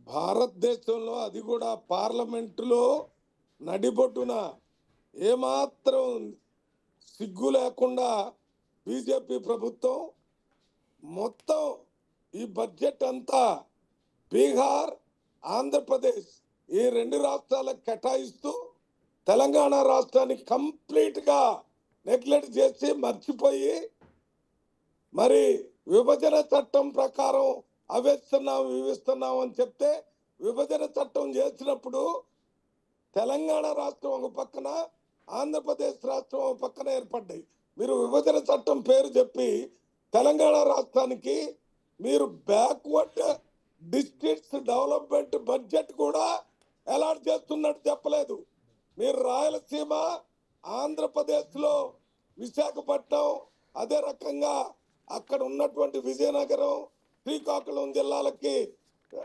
భారతదేశంలో అది కూడా పార్లమెంటులో నడిబొడ్డున ఏమాత్రం సిగ్గు లేకుండా బీజేపీ ప్రభుత్వం మొత్తం ఈ బడ్జెట్ అంతా బీహార్, ఆంధ్రప్రదేశ్ ఈ రెండు రాష్ట్రాలకు కేటాయిస్తూ తెలంగాణ రాష్ట్రానికి కంప్లీట్గా నెగ్లెక్ట్ చేసి మర్చిపోయి మరి విభజన చట్టం ప్రకారం ఇవిస్తున్నాం అని చెప్తే విభజన చట్టం చేసినప్పుడు తెలంగాణ రాష్ట్రం ఒక పక్కన, ఆంధ్రప్రదేశ్ రాష్ట్రం ఒక పక్కన ఏర్పడ్డాయి. మీరు విభజన చట్టం పేరు చెప్పి తెలంగాణ రాష్ట్రానికి మీరు బ్యాక్వర్డ్ డిస్ట్రిక్ట్స్ డెవలప్మెంట్ బడ్జెట్ కూడా అలాట్ చేస్తున్నట్టు చెప్పలేదు. మీరు రాయలసీమ, ఆంధ్రప్రదేశ్లో విశాఖపట్నం, అదే రకంగా అక్కడ ఉన్నటువంటి విజయనగరం, శ్రీకాకుళం జిల్లాలకి